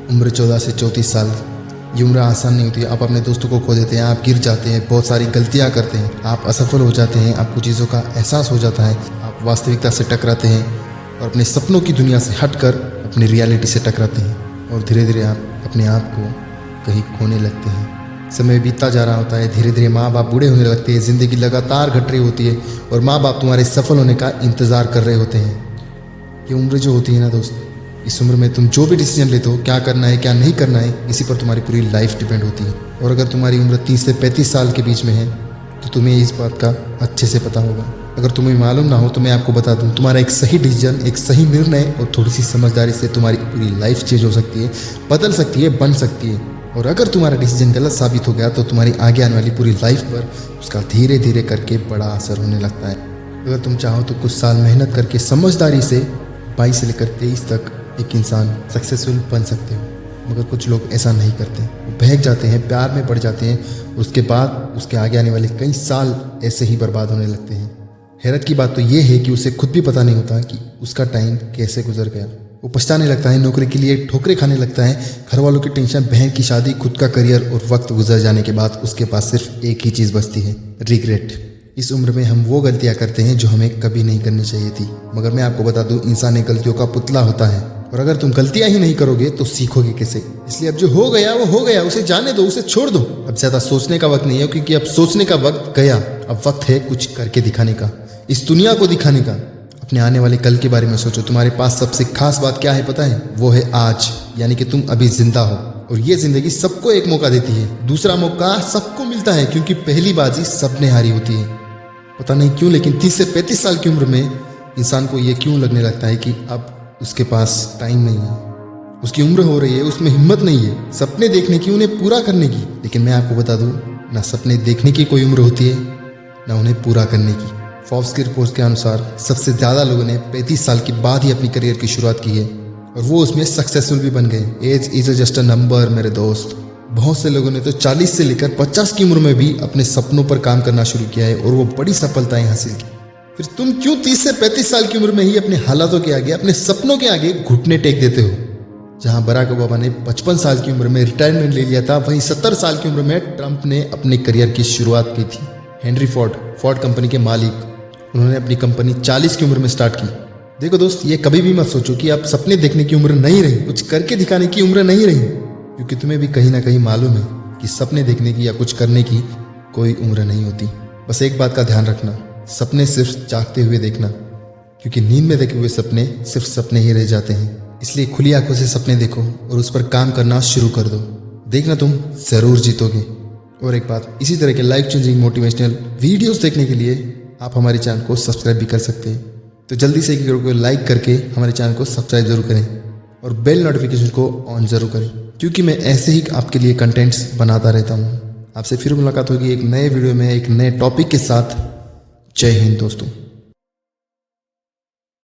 उम्र 14 से 34 साल, ये उम्र आसान नहीं होती। आप अपने दोस्तों को खो देते हैं, आप गिर जाते हैं, बहुत सारी गलतियां करते हैं, आप असफल हो जाते हैं, आपको चीज़ों का एहसास हो जाता है, आप वास्तविकता से टकराते हैं और अपने सपनों की दुनिया से हटकर अपनी रियलिटी से टकराते हैं और धीरे धीरे आप अपने आप को कहीं खोने लगते हैं। समय बीतता जा रहा होता है, धीरे धीरे माँ बाप बूढ़े होने लगते हैं, ज़िंदगी लगातार घट रही होती है और माँ बाप तुम्हारे सफल होने का इंतज़ार कर रहे होते हैं। ये उम्र जो होती है ना दोस्त, इस उम्र में तुम जो भी डिसीजन लेते हो, क्या करना है क्या नहीं करना है, इसी पर तुम्हारी पूरी लाइफ डिपेंड होती है। और अगर तुम्हारी उम्र 30 से 35 साल के बीच में है तो तुम्हें इस बात का अच्छे से पता होगा। अगर तुम्हें मालूम ना हो तो मैं आपको बता दूं, तुम्हारा एक सही डिसीजन, एक सही निर्णय और थोड़ी सी समझदारी से तुम्हारी पूरी लाइफ चेंज हो सकती है, बदल सकती है, बन सकती है। और अगर तुम्हारा डिसीजन गलत साबित हो गया तो तुम्हारी आगे आने वाली पूरी लाइफ पर उसका धीरे धीरे करके बड़ा असर होने लगता है। अगर तुम चाहो तो कुछ साल मेहनत करके समझदारी से 22 से लेकर 23 तक एक इंसान सक्सेसफुल बन सकते हो, मगर कुछ लोग ऐसा नहीं करते, वो बहक जाते हैं, प्यार में पड़ जाते हैं, उसके बाद उसके आगे आने वाले कई साल ऐसे ही बर्बाद होने लगते हैं। हैरत की बात तो ये है कि उसे खुद भी पता नहीं होता कि उसका टाइम कैसे गुजर गया। वो पछताने लगता है, नौकरी के लिए ठोकरें खाने लगता है, घर वालों की टेंशन, बहन की शादी, खुद का करियर, और वक्त गुजर जाने के बाद उसके पास सिर्फ एक ही चीज़ बचती है, रिग्रेट। इस उम्र में हम वो गलतियां करते हैं जो हमें कभी नहीं करनी चाहिए थी। मगर मैं आपको बता दूं, इंसान एक गलतियों का पुतला होता है और अगर तुम गलतियां ही नहीं करोगे तो सीखोगे कैसे। इसलिए अब जो हो गया वो हो गया, उसे जाने दो, उसे छोड़ दो। अब ज्यादा सोचने का वक्त नहीं है, क्योंकि अब सोचने का वक्त गया। अब वक्त है कुछ करके दिखाने का, इस दुनिया को दिखाने का। अपने आने वाले कल के बारे में सोचो। तुम्हारे पास सबसे खास बात क्या है पता है? वो है आज, यानी कि तुम अभी जिंदा हो। और ये जिंदगी सबको एक मौका देती है, दूसरा मौका सबको मिलता है, क्योंकि पहली बाजी सबने हारी होती है। पता नहीं क्यों, लेकिन 30 से 35 साल की उम्र में इंसान को ये क्यों लगने लगता है कि अब उसके पास टाइम नहीं है, उसकी उम्र हो रही है, उसमें हिम्मत नहीं है सपने देखने की, उन्हें पूरा करने की। लेकिन मैं आपको बता दूं, ना सपने देखने की कोई उम्र होती है, ना उन्हें पूरा करने की। फोर्ब्स की रिपोर्ट के अनुसार सबसे ज़्यादा लोगों ने 35 साल के बाद ही अपनी करियर की शुरुआत की है और वो उसमें सक्सेसफुल भी बन गए। Age is just a number मेरे दोस्त। बहुत से लोगों ने तो 40 से लेकर 50 की उम्र में भी अपने सपनों पर काम करना शुरू किया है और वो बड़ी सफलताएं हासिल की। फिर तुम क्यों 30 से 35 साल की उम्र में ही अपने हालातों के आगे, अपने सपनों के आगे घुटने टेक देते हो? जहां बराक ओबामा ने 55 साल की उम्र में रिटायरमेंट ले लिया था, वहीं 70 साल की उम्र में ट्रंप ने अपने करियर की शुरुआत की थी। हेनरी फोर्ड कंपनी के मालिक, उन्होंने अपनी कंपनी 40 की उम्र में स्टार्ट की। देखो दोस्त, ये कभी भी मत सोचो कि आप सपने देखने की उम्र नहीं रही, कुछ करके दिखाने की उम्र नहीं रही, क्योंकि तुम्हें भी कहीं ना कहीं मालूम है कि सपने देखने की या कुछ करने की कोई उम्र नहीं होती। बस एक बात का ध्यान रखना, सपने सिर्फ जागते हुए देखना, क्योंकि नींद में देखे हुए सपने सिर्फ सपने ही रह जाते हैं। इसलिए खुली आंखों से सपने देखो और उस पर काम करना शुरू कर दो, देखना तुम जरूर जीतोगे। और एक बात, इसी तरह के लाइफ चेंजिंग मोटिवेशनल वीडियोस देखने के लिए आप हमारे चैनल को सब्सक्राइब भी कर सकते हैं। तो जल्दी से वीडियो को लाइक करके हमारे चैनल को सब्सक्राइब जरूर करें और बेल नोटिफिकेशन को ऑन जरूर करें, क्योंकि मैं ऐसे ही आपके लिए कंटेंट्स बनाता रहता हूँ। आपसे फिर मुलाकात होगी एक नए वीडियो में, एक नए टॉपिक के साथ। जय हिंद दोस्तों।